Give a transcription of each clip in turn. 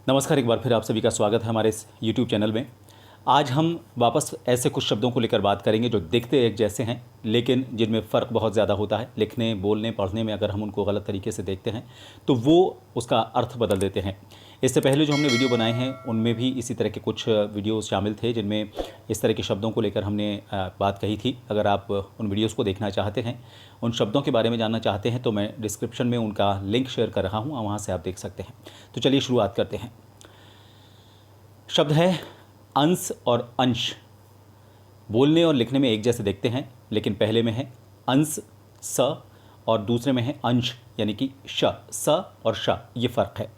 नमस्कार, एक बार फिर आप सभी का स्वागत है हमारे इस YouTube चैनल में। आज हम वापस ऐसे कुछ शब्दों को लेकर बात करेंगे जो दिखते एक जैसे हैं लेकिन जिनमें फ़र्क बहुत ज़्यादा होता है। लिखने, बोलने, पढ़ने में अगर हम उनको गलत तरीके से देखते हैं तो वो उसका अर्थ बदल देते हैं। इससे पहले जो हमने वीडियो बनाए हैं उनमें भी इसी तरह के कुछ वीडियोज़ शामिल थे जिनमें इस तरह के शब्दों को लेकर हमने बात कही थी। अगर आप उन वीडियोज़ को देखना चाहते हैं, उन शब्दों के बारे में जानना चाहते हैं तो मैं डिस्क्रिप्शन में उनका लिंक शेयर कर रहा हूँ, वहाँ से आप देख सकते हैं। तो चलिए शुरुआत करते हैं। शब्द है अंश और अंश। बोलने और लिखने में एक जैसे देखते हैं लेकिन पहले में है अंश स और दूसरे में है अंश यानी कि श। स और श ये फ़र्क है।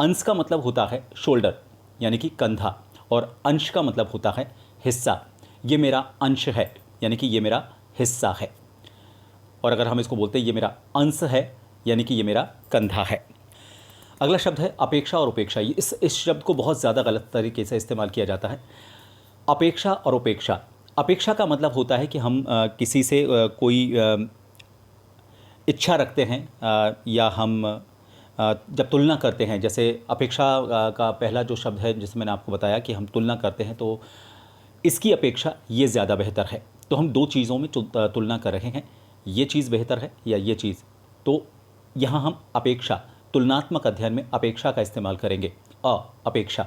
अंश का मतलब होता है शोल्डर यानी कि कंधा और अंश का मतलब होता है हिस्सा। ये मेरा अंश है यानी कि ये मेरा हिस्सा है। और अगर हम इसको बोलते हैं ये मेरा अंश है यानी कि ये मेरा कंधा है। अगला शब्द है अपेक्षा और उपेक्षा। इस शब्द को बहुत ज़्यादा गलत तरीके से इस्तेमाल किया जाता है। अपेक्षा और उपेक्षा। अपेक्षा का मतलब होता है कि हम किसी से कोई इच्छा रखते हैं या हम जब तुलना करते हैं। जैसे अपेक्षा का पहला जो शब्द है जिसे मैंने आपको बताया कि हम तुलना करते हैं तो इसकी अपेक्षा ये ज़्यादा बेहतर है। तो हम दो चीज़ों में तुलना कर रहे हैं, ये चीज़ बेहतर है या ये चीज़। तो यहाँ हम अपेक्षा, तुलनात्मक अध्ययन में अपेक्षा का इस्तेमाल करेंगे। अपेक्षा।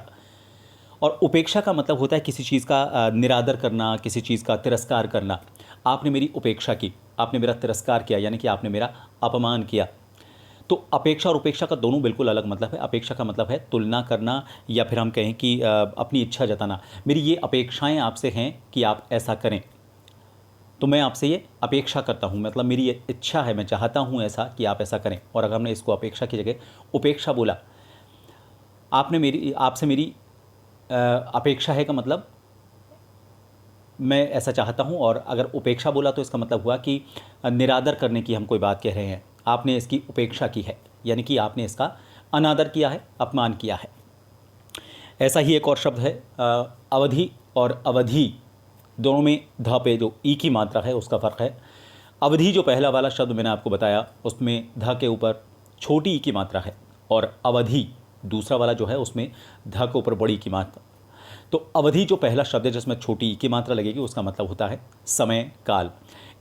और उपेक्षा का मतलब होता है किसी चीज़ का निरादर करना, किसी चीज़ का तिरस्कार करना। आपने मेरी उपेक्षा की, आपने मेरा तिरस्कार किया यानी कि आपने मेरा अपमान किया। तो अपेक्षा और उपेक्षा का दोनों बिल्कुल अलग मतलब है। अपेक्षा का मतलब है तुलना करना या फिर हम कहें कि अपनी इच्छा जताना। मेरी ये अपेक्षाएं आपसे हैं कि आप ऐसा करें, तो मैं आपसे ये अपेक्षा करता हूँ, मतलब मेरी ये इच्छा है, मैं चाहता हूँ ऐसा कि आप ऐसा करें। और अगर हमने इसको अपेक्षा की जगह उपेक्षा बोला, आपसे मेरी अपेक्षा है का मतलब मैं ऐसा चाहता हूँ। और अगर उपेक्षा बोला तो इसका मतलब हुआ कि निरादर करने की हम कोई बात कह रहे हैं, आपने इसकी उपेक्षा की है यानी कि आपने इसका अनादर किया है, अपमान किया है। ऐसा ही एक और शब्द है अवधि और अवधि। दोनों में ध पे जो ई की मात्रा है उसका फ़र्क है। अवधि जो पहला वाला शब्द मैंने आपको बताया उसमें ध के ऊपर छोटी ई की मात्रा है और अवधि दूसरा वाला जो है उसमें ध के ऊपर बड़ी की मात्रा। तो अवधि जो पहला शब्द है जिसमें छोटी ई की मात्रा लगेगी उसका मतलब होता है समय काल।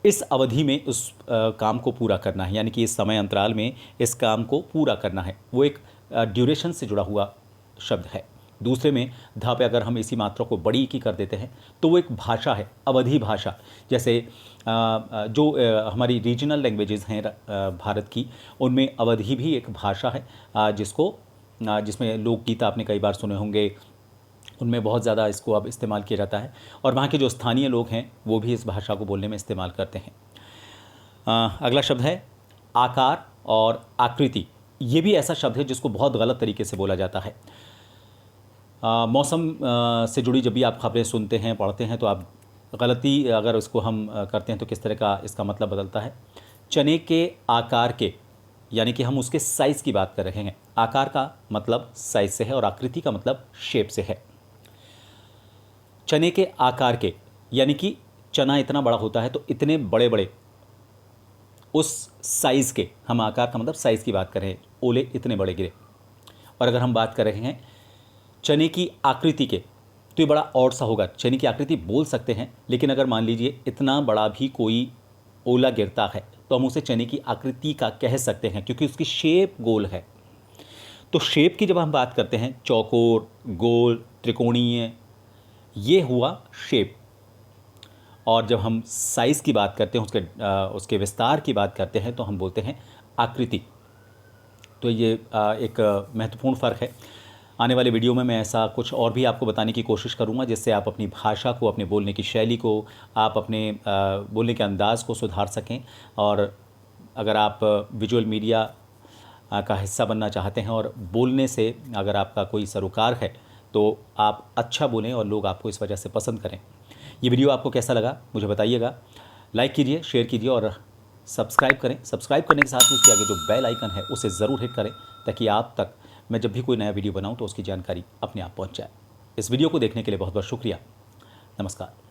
इस अवधि में उस काम को पूरा करना है यानी कि इस समय अंतराल में इस काम को पूरा करना है, वो एक ड्यूरेशन से जुड़ा हुआ शब्द है। दूसरे में धा पे अगर हम इसी मात्रा को बड़ी की कर देते हैं तो वो एक भाषा है, अवधि भाषा। जैसे जो हमारी रीजनल लैंग्वेजेस हैं भारत की, उनमें अवधि भी एक भाषा है जिसमें लोकगीत आपने कई बार सुने होंगे, उनमें बहुत ज़्यादा इसको अब इस्तेमाल किया जाता है। और वहाँ के जो स्थानीय लोग हैं वो भी इस भाषा को बोलने में इस्तेमाल करते हैं। अगला शब्द है आकार और आकृति। ये भी ऐसा शब्द है जिसको बहुत गलत तरीके से बोला जाता है। मौसम से जुड़ी जब भी आप खबरें सुनते हैं, पढ़ते हैं, तो आप गलती अगर उसको हम करते हैं तो किस तरह का इसका मतलब बदलता है। चने के आकार के यानी कि हम उसके साइज़ की बात कर रहे हैं। आकार का मतलब साइज़ से है और आकृति का मतलब शेप से है। चने के आकार के यानी कि चना इतना बड़ा होता है तो इतने बड़े बड़े उस साइज़ के, हम आकार का मतलब साइज़ की बात कर रहे हैं, ओले इतने बड़े गिरे। और अगर हम बात कर रहे हैं चने की आकृति के तो ये बड़ा और सा होगा। चने की आकृति बोल सकते हैं लेकिन अगर मान लीजिए इतना बड़ा भी कोई ओला गिरता है तो हम उसे चने की आकृति का कह सकते हैं क्योंकि उसकी शेप गोल है। तो शेप की जब हम बात करते हैं, चौकोर, गोल, त्रिकोणीय, ये हुआ शेप। और जब हम साइज़ की बात करते हैं, उसके विस्तार की बात करते हैं तो हम बोलते हैं आकृति। तो ये एक महत्वपूर्ण फ़र्क है। आने वाले वीडियो में मैं ऐसा कुछ और भी आपको बताने की कोशिश करूंगा जिससे आप अपनी भाषा को, अपने बोलने की शैली को, आप अपने बोलने के अंदाज़ को सुधार सकें। और अगर आप विजुअल मीडिया का हिस्सा बनना चाहते हैं और बोलने से अगर आपका कोई सरोकार है तो आप अच्छा बोलें और लोग आपको इस वजह से पसंद करें। ये वीडियो आपको कैसा लगा मुझे बताइएगा। लाइक कीजिए, शेयर कीजिए और सब्सक्राइब करें। सब्सक्राइब करने के साथ उसके आगे जो बेल आइकन है उसे ज़रूर हिट करें ताकि आप तक मैं जब भी कोई नया वीडियो बनाऊं तो उसकी जानकारी अपने आप पहुंच जाए। इस वीडियो को देखने के लिए बहुत बहुत शुक्रिया। नमस्कार।